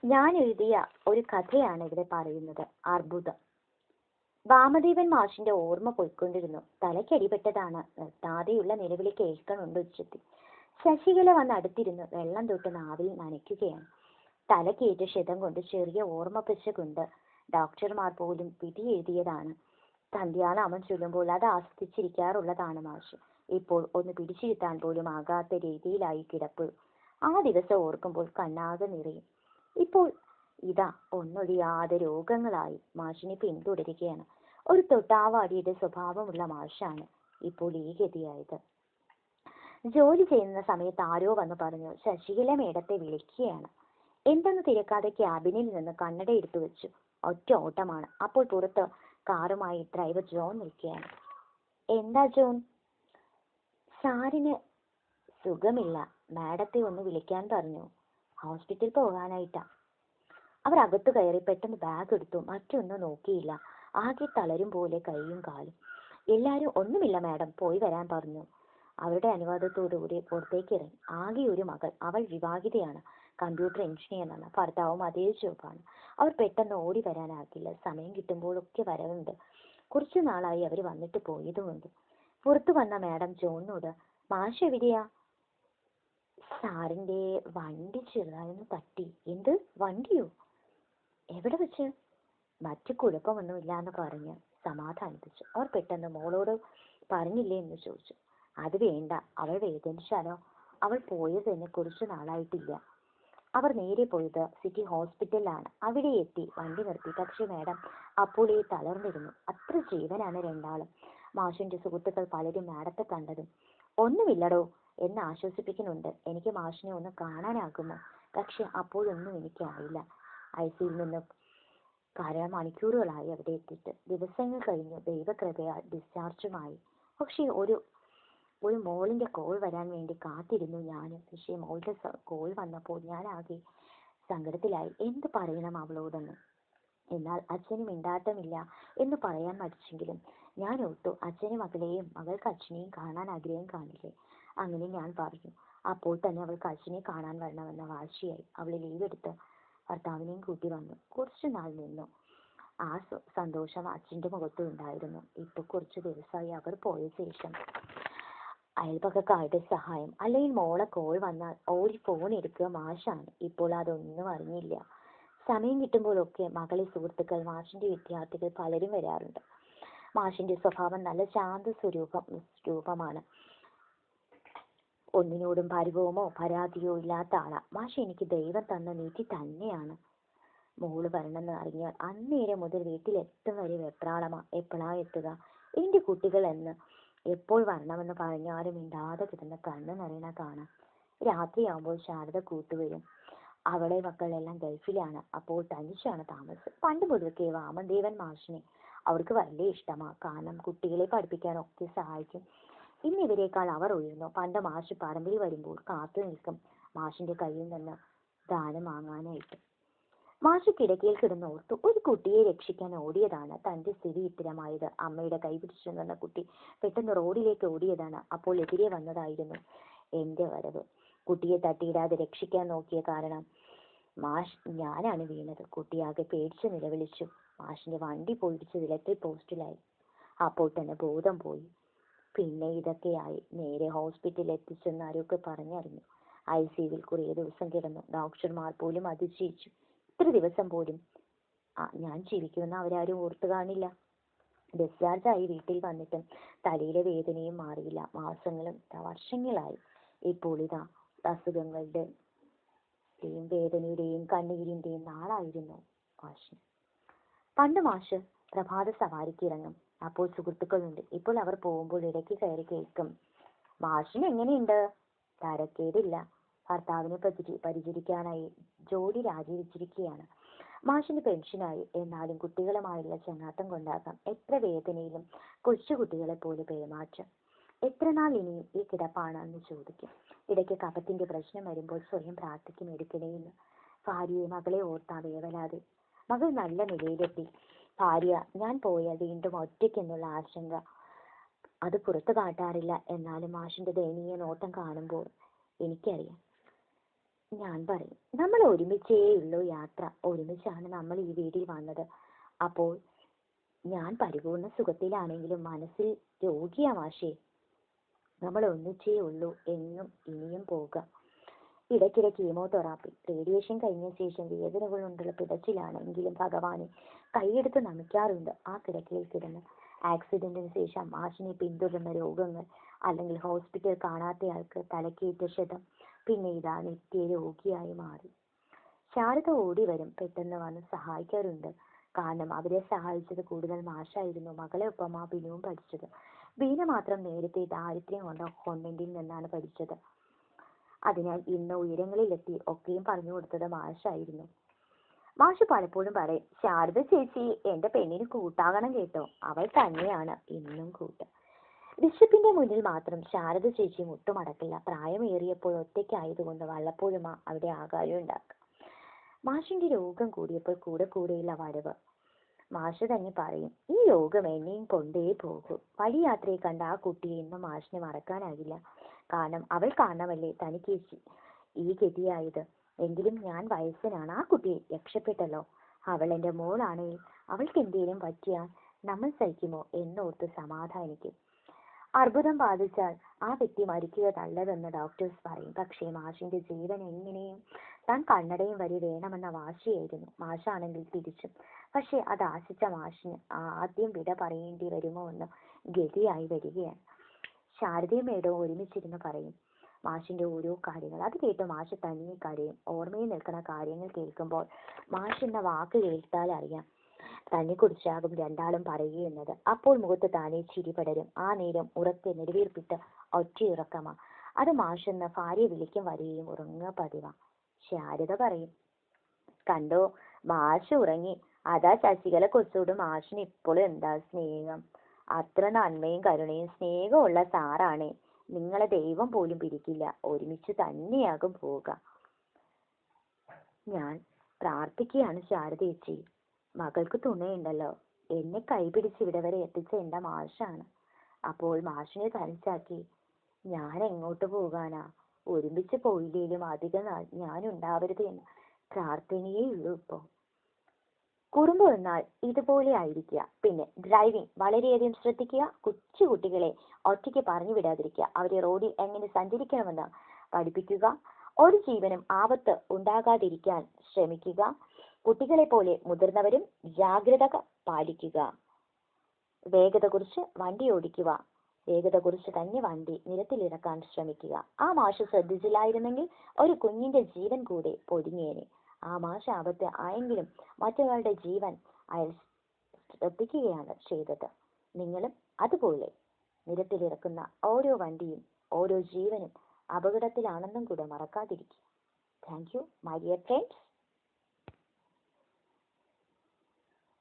ഞാൻ എഴുതിയ ഒരു കഥയാണ് ഇവിടെ പറയുന്നത്. അർബുദം. വാമദേവൻ മാഷിന്റെ ഓർമ്മ പോയിക്കൊണ്ടിരുന്നു. തലയ്ക്കടിപെട്ടതാണ്. നിർത്താതെയുള്ള നിലവിളി കേൾക്കണുണ്ട് ഉച്ചത്തിൽ. ശശികല വന്ന് അടുത്തിരുന്ന് വെള്ളം തൊട്ട് നാവിൽ നനയ്ക്കുകയാണ്. തലക്കേറ്റ ക്ഷതം കൊണ്ട് ചെറിയ ഓർമ്മപ്പിശകുണ്ട്. ഡോക്ടർമാർ പോലും വിധി എഴുതിയതാണ്. സന്ധ്യാനാമം ചൊല്ലുമ്പോൾ അത് ആസ്വദിച്ചിരിക്കാറുള്ളതാണ് മാഷ്. ഇപ്പോൾ ഒന്ന് പിടിച്ചിരുത്താൻ പോലും ആകാത്ത രീതിയിലായി കിടപ്പ്. ആ ദിവസം ഓർക്കുമ്പോൾ കണ്ണാകെ നിറയും. ഇപ്പോൾ ഇതാ ഒന്നൊഴിയാതെ രോഗങ്ങളായി മാഷിനെ പിന്തുടരുകയാണ്. ഒരു തൊട്ടാവാടിയുടെ സ്വഭാവമുള്ള മാഷാണ് ഇപ്പോൾ ഈ ഗതിയായത്. ജോലി ചെയ്യുന്ന സമയത്ത് ആരോ വന്ന് പറഞ്ഞു ശശികല മേഡത്തെ വിളിക്കുകയാണ്. എന്തെന്ന് തിരക്കാതെ ക്യാബിനിൽ നിന്ന് കണ്ണട എടുത്തു വെച്ചു. ഒറ്റ ഓട്ടമാണ്. അപ്പോൾ പുറത്ത് കാറുമായി ഡ്രൈവർ ജോൺ നിൽക്കുകയാണ്. എന്താ ജോൺ? സാറിന് സുഖമില്ല, മാഡത്തെ ഒന്ന് വിളിക്കാൻ പറഞ്ഞു. ഹോസ്പിറ്റലിൽ പോകാനായിട്ടാ. അവർ അകത്തു കയറി പെട്ടെന്ന് ബാഗ് എടുത്തു. മറ്റൊന്നും നോക്കിയില്ല. ആകെ തളരും പോലെ കൈയും കാലും. എല്ലാരും ഒന്നുമില്ല മാഡം, പോയി വരാൻ പറഞ്ഞു. അവരുടെ അനുവാദത്തോടുകൂടി പുറത്തേക്ക് ഇറങ്ങി. ആകെ ഒരു മകൾ. അവൾ വിവാഹിതയാണ്. കമ്പ്യൂട്ടർ എഞ്ചിനീയറാണ്. ഭർത്താവും അതേ ജോബാണ്. അവർ പെട്ടെന്ന് ഓടി വരാനാകില്ല. സമയം കിട്ടുമ്പോഴൊക്കെ വരവുണ്ട്. കുറച്ചു നാളായി അവർ വന്നിട്ട് പോയതുമുണ്ട്. പുറത്തു വന്ന മാഡം ജോണിനോട് മാഷ് എവിടെയാ? സാറിന്റെ വണ്ടി ചെറുതായൊന്ന് തട്ടി. എന്ത് വണ്ടിയോ? എവിടെ വെച്ച്? മറ്റു കുഴപ്പമൊന്നുമില്ല എന്ന് പറഞ്ഞ് സമാധാനിപ്പിച്ചു. അവർ പെട്ടെന്ന് മോളോട് പറഞ്ഞില്ലേ എന്ന് ചോദിച്ചു. അത് വേണ്ട, അവൾ വേദനിച്ചാലോ? അവൾ പോയത് തന്നെ കുറച്ചു നാളായിട്ടില്ല. അവർ നേരെ പോയത് സിറ്റി ഹോസ്പിറ്റലിലാണ്. അവിടെ എത്തി വണ്ടി നിർത്തി. പക്ഷെ മാഡം അപ്പോൾ ഈ തളർന്നിരുന്നു. അത്ര ജീവനാണ് രണ്ടാളും. മാഷിന്റെ സുഹൃത്തുക്കൾ പലരും മാഡത്തെ കണ്ടതും ഒന്നുമില്ലടോ എന്ന് ആശ്വസിപ്പിക്കുന്നുണ്ട്. എനിക്ക് മാഷിനെ ഒന്ന് കാണാനാകുമോ? പക്ഷെ അപ്പോഴൊന്നും എനിക്കായില്ല. ഐസിയിൽ നിന്ന് മണിക്കൂറുകളായി അവിടെ എത്തിയിട്ട്. ദിവസങ്ങൾ കഴിഞ്ഞു. ദൈവകൃപയാൽ ഡിസ്ചാർജുമായി. പക്ഷെ ഒരു മോളിന്റെ കോൾ വരാൻ വേണ്ടി കാത്തിരുന്നു ഞാനും. പക്ഷേ മോളുടെ കോൾ വന്നപ്പോൾ ഞാൻ ആകെ സങ്കടത്തിലായി. എന്ത് പറയണം അവളോടെന്ന്. എന്നാൽ അച്ഛന് മിണ്ടാട്ടമില്ല എന്ന് പറയാൻ മടിച്ചെങ്കിലും ഞാൻ ഓർത്തു അച്ഛനെ മകളെയും മകൾക്ക് അച്ഛനെയും കാണാൻ ആഗ്രഹം കാണില്ലേ. അങ്ങനെ ഞാൻ പറഞ്ഞു. അപ്പോൾ തന്നെ അവൾക്ക് അച്ഛനെ കാണാൻ വരണമെന്ന വാശിയായി. അവൾ ലീവ് എടുത്ത് ഭർത്താവിനെയും കൂട്ടി വന്നു. കുറച്ചു നാൾ നിന്നു. ആ സന്തോഷം അച്ഛൻ്റെ മുഖത്തും ഉണ്ടായിരുന്നു. ഇപ്പൊ കുറച്ചു ദിവസമായി അവർ പോയ ശേഷം അയൽപക്കക്കാരുടെ സഹായം, അല്ലെങ്കിൽ മോളെ കോൾ വന്നാൽ ഓടി ഫോൺ എടുക്കുക മാഷാണ്. ഇപ്പോൾ അതൊന്നും അറിഞ്ഞില്ല. സമയം കിട്ടുമ്പോഴൊക്കെ മകളെ സുഹൃത്തുക്കൾ, മാഷിന്റെ വിദ്യാർത്ഥികൾ പലരും വരാറുണ്ട്. മാഷിന്റെ സ്വഭാവം നല്ല ശാന്ത രൂപമാണ്. ഒന്നിനോടും പരിഭവമോ പരാതിയോ ഇല്ലാത്ത ആളാ. മാഷ് എനിക്ക് ദൈവം തന്ന നിധി തന്നെയാണ്. മോള് വരണമെന്ന് അറിഞ്ഞാൽ അന്നേരം മുതൽ വീട്ടിലെത്തും വരെ വെപ്രാളമാ. എപ്പോഴാ എത്തുക? എന്റെ കുട്ടികൾ എന്ന് എപ്പോൾ വരണമെന്ന് പറഞ്ഞാലും മിണ്ടാതെ കിടന്ന് കണ്ണ് നിറയണ കാണാം. രാത്രിയാകുമ്പോൾ ശാരദ കൂട്ടുവരും. അവളെ മക്കളെല്ലാം ഗൾഫിലാണ്. അപ്പോൾ തനിച്ചാണ് താമസം. പണ്ട് മുതൽക്കേ വാമദേവൻ മാഷിനെ അവർക്ക് വലിയ ഇഷ്ടമാ. കാരണം കുട്ടികളെ പഠിപ്പിക്കാനൊക്കെ സഹായിക്കും. ഇന്നിവരേക്കാൾ അവർ ഉയർന്നു. പണ്ട് മാഷ് പറമ്പിൽ വരുമ്പോൾ കാത്തു നിൽക്കും മാഷിന്റെ കയ്യിൽ നിന്ന് ദാനം വാങ്ങാനായിട്ട്. മാഷ് കിടക്കയിൽ കിടന്നോർത്തു. ഒരു കുട്ടിയെ രക്ഷിക്കാൻ ഓടിയതാണ് തന്റെ സ്ഥിതി ഇത്തരമായത്. അമ്മയുടെ കൈ പിടിച്ചു നിന്ന കുട്ടി പെട്ടെന്ന് റോഡിലേക്ക് ഓടിയതാണ്. അപ്പോൾ എതിരെ വന്നതായിരുന്നു എന്റെ വരവ്. കുട്ടിയെ തട്ടിയിടാതെ രക്ഷിക്കാൻ നോക്കിയ കാരണം ഞാനാണ് വീണത്. കുട്ടിയാകെ പേടിച്ച് നിലവിളിച്ചു. മാഷിന്റെ വണ്ടി പോയിടിച്ച് ഇലക്ട്രിക് പോസ്റ്റിലായി. അപ്പോൾ തന്നെ ബോധം പോയി. പിന്നെ ഇതൊക്കെയായി. നേരെ ഹോസ്പിറ്റലിൽ എത്തിച്ചെന്ന് ആരൊക്കെ പറഞ്ഞറിഞ്ഞു. ICUവിൽ കുറേ ദിവസം കിടന്നു. ഡോക്ടർമാർ പോലും അതിശയിച്ചു. ഇത്ര ദിവസം പോലും ഞാൻ ജീവിക്കുമെന്ന് അവരാരും ഓർത്തു കാണില്ല. ഡിസ്ചാർജായി വീട്ടിൽ വന്നിട്ടും തലയിലെ വേദനയും മാറിയില്ല. മാസങ്ങളും വർഷങ്ങളായി. ഇപ്പോൾ ഇതാ അസുഖങ്ങളുടെയും വേദനയുടെയും കണ്ണീരിന്റെയും നാളായിരുന്നു മാഷിന്. പണ്ട് മാഷ് പ്രഭാത സവാരിക്ക് ഇറങ്ങും. അപ്പോൾ സുഹൃത്തുക്കളുണ്ട്. ഇപ്പോൾ അവർ പോകുമ്പോൾ ഇടയ്ക്ക് കയറി കേൾക്കും, മാഷിന് എങ്ങനെയുണ്ട്? തരക്കേടില്ല. ഭർത്താവിനെ പരിചരിക്കാനായി ജോലി രാജിവെച്ചിരിക്കുകയാണ്. മാഷിന് പെൻഷനായി. എന്നാലും കുട്ടികളുമായുള്ള ചങ്ങാത്തം കൊണ്ടാകാം എത്ര വേദനയിലും കൊച്ചുകുട്ടികളെ പോലെ പെരുമാറ്റം. എത്ര നാൾ ഇനിയും ഈ കിടപ്പാണെന്ന് ചോദിക്കും. ഇടയ്ക്ക് കഫത്തിന്റെ പ്രശ്നം വരുമ്പോൾ സ്വയം പ്രാർത്ഥിക്കും എടുക്കണേന്ന്. ഭാര്യയെ മകളെ ഓർത്താ വേവലാതെ. മകൾ നല്ല നിലയിലെത്തി. ഭാര്യ ഞാൻ പോയാൽ വീണ്ടും ഒറ്റയ്ക്കെന്നുള്ള ആശങ്ക. അത് പുറത്തു കാട്ടാറില്ല. എന്നാലും മാഷിന്റെ ദയനീയ നോട്ടം കാണുമ്പോൾ എനിക്കറിയാം ഞാൻ പറയും, നമ്മൾ ഒരുമിച്ചേ ഉള്ളൂ യാത്ര, ഒരുമിച്ചാണ് നമ്മൾ ഈ വീട്ടിൽ വന്നത്. അപ്പോൾ ഞാൻ പരിപൂർണ സുഖത്തിലാണെങ്കിലും മനസ്സിൽ രോഗിയാ മാഷേ. നമ്മൾ ഒന്നിച്ചേ ഉള്ളൂ എന്നും ഇനിയും പോകാം. ഇടയ്ക്കിടെ കീമോതെറാപ്പി, റേഡിയേഷൻ കഴിഞ്ഞ ശേഷം വേദനകൾ കൊണ്ടുള്ള പിടച്ചിലാണെങ്കിലും ഭഗവാനെ കൈയെടുത്ത് നമിക്കാറുണ്ട് ആ കിടക്കയിൽ കിടന്ന്. ആക്സിഡന്റിന് ശേഷം മാഷിനെ പിന്തുടർന്ന രോഗങ്ങൾ, അല്ലെങ്കിൽ ഹോസ്പിറ്റൽ കാണാത്തയാൾക്ക് തലക്കേറ്റ ക്ഷതം, പിന്നെ ഇതാ നിത്യ രോഗിയായി മാറി. ശാരദ ഓടി വരും, പെട്ടെന്ന് വന്ന് സഹായിക്കാറുണ്ട്. കാരണം അവരെ സഹായിച്ചത് കൂടുതൽ മാഷായിരുന്നു. മകളെ ഒപ്പം ആ ബിനുവും പഠിച്ചത്. ബീന മാത്രം നേരത്തെ ദാരിദ്ര്യം കൊണ്ട് കോൺവെന്റിൽ നിന്നാണ് പഠിച്ചത്. അതിനാൽ ഇന്ന് ഉയരങ്ങളിലെത്തി ഒക്കെയും പറഞ്ഞു കൊടുത്തത് മാഷായിരുന്നു. മാഷ് പലപ്പോഴും പറയും, ശാരദ ചേച്ചി എന്റെ പെണ്ണിന് കൂട്ടാകണം കേട്ടോ, അവൾ തന്നെയാണ് ഇന്നും കൂട്ട്. ബിഷപ്പിന്റെ മുന്നിൽ മാത്രം ശാരദ ചേച്ചി മുട്ടുമടക്കില്ല. പ്രായമേറിയപ്പോൾ ഒറ്റയ്ക്കായതുകൊണ്ട് വല്ലപ്പോഴും അവിടെ ആകാരം ഉണ്ടാക്കുക. മാഷിന്റെ രോഗം കൂടിയപ്പോൾ കൂടെ കൂടെയുള്ള വരവ്. മാഷ് തന്നെ പറയും, ഈ രോഗം എന്നെയും കൊണ്ടേ പോകൂ. വഴിയാത്രയെ കണ്ട ആ കുട്ടിയെ ഇന്നും മാഷിനെ മറക്കാനാകില്ല. കാരണം അവൾ കാരണമല്ലേ തനിക്ക് ഈ ഗതിയായത്. എങ്കിലും ഞാൻ വയസ്സനാണ്, ആ കുട്ടിയെ രക്ഷപ്പെട്ടല്ലോ. അവൾ എൻ്റെ മോളാണെങ്കിൽ അവൾക്ക് എന്തെങ്കിലും പറ്റിയാൽ നമ്മൾ സഹിക്കുമോ എന്നോർത്ത് സമാധാനിക്കും. അർബുദം ബാധിച്ചാൽ ആ വ്യക്തി മരിക്കുക നല്ലതെന്ന് ഡോക്ടേഴ്സ് പറയും. പക്ഷേ മാഷിന്റെ ജീവൻ എങ്ങനെയും താൻ കണ്ണടയും വരെ വേണമെന്ന വാശിയായിരുന്നു. മാഷാണെങ്കിൽ തിരിച്ചും. പക്ഷെ അത് ആശിച്ച മാഷിന് ആദ്യം വിട പറയേണ്ടി വരുമോ എന്ന് ഗതിയായി വരികയാണ്. ശാരദയും മേഡവും ഒരുമിച്ചിരുന്ന് പറയും മാഷിന്റെ ഓരോ കാര്യങ്ങൾ. അത് കേട്ട് മാഷ് തനിയെ കരയും. ഓർമ്മയിൽ നിൽക്കുന്ന കാര്യങ്ങൾ കേൾക്കുമ്പോൾ മാഷ് എന്ന വാക്ക് കേട്ടാൽ അറിയാം തന്നെ കുറിച്ചാകും രണ്ടാളും പറയുന്നത്. അപ്പോൾ മുഖത്ത് താനെ ചിരി പടരും. ആ നേരം ഉറക്കെ നെടുവീർപ്പിട്ട് ഒറ്റയുറക്കമാ. അത് മാഷെന്ന് ഭാര്യ വിളിക്കും വരെയും ഉറങ്ങുക പതിവാ. ശാരദ പറയും, കണ്ടോ മാഷ് ഉറങ്ങി. അതാ ശശികല കൊച്ചോട് മാഷിന് ഇപ്പോഴും എന്താ സ്നേഹം. അത്ര നന്മയും കരുണയും സ്നേഹമുള്ള സാറാണേ. നിങ്ങളെ ദൈവം പോലും പിരിക്കില്ല. ഒരുമിച്ച് തന്നെയാകും പോവുക. ഞാൻ പ്രാർത്ഥിക്കുകയാണ് ശാരദേച്ചി. മകൾക്ക് തുണയുണ്ടല്ലോ. എന്നെ കൈപിടിച്ച് ഇവിടെ വരെ എത്തിച്ച എൻ്റെ മാഷാണ്. അപ്പോൾ മാഷിനെ തനിച്ചാക്കി ഞാൻ എങ്ങോട്ട് പോകാനാ? ഒരുമിച്ച് പോയില്ലേലും അധികം നാൾ ഞാൻ ഉണ്ടാവരുത് എന്ന് പ്രാർത്ഥനയേ ഉള്ളൂ. ഇപ്പോൾ കുറുമ്പ് വന്നാൽ ഇതുപോലെ ആയിരിക്കുക. പിന്നെ ഡ്രൈവിംഗ് വളരെയധികം ശ്രദ്ധിക്കുക. കൊച്ചു കുട്ടികളെ ഒറ്റയ്ക്ക് പറഞ്ഞു വിടാതിരിക്കുക. അവരെ റോഡിൽ എങ്ങനെ സഞ്ചരിക്കണമെന്ന് പഠിപ്പിക്കുക. ഒരു ജീവനും ആപത്ത് ഉണ്ടാകാതിരിക്കാൻ ശ്രമിക്കുക. കുട്ടികളെ പോലെ മുതിർന്നവരും ജാഗ്രത പാലിക്കുക. വേഗത കുറിച്ച് വണ്ടി ഓടിക്കുക. വേഗത കുറിച്ച് തന്നെ വണ്ടി നിരത്തിലിറക്കാൻ ശ്രമിക്കുക. ആ മാഷ് ശ്രദ്ധിച്ചില്ലായിരുന്നെങ്കിൽ ഒരു കുഞ്ഞിന്റെ ജീവൻ കൂടെ പൊടിഞ്ഞേനെ. ആ മാഷ് ആപത്ത് ആയെങ്കിലും മറ്റൊരാളുടെ ജീവൻ അയാൾ ശ്രദ്ധിക്കുകയാണ് ചെയ്തത്. നിങ്ങളും അതുപോലെ നിരത്തിലിറക്കുന്ന ഓരോ വണ്ടിയും ഓരോ ജീവനും അപകടത്തിലാണെന്നും കൂടെ മറക്കാതിരിക്കുക. Thank you my dear friends.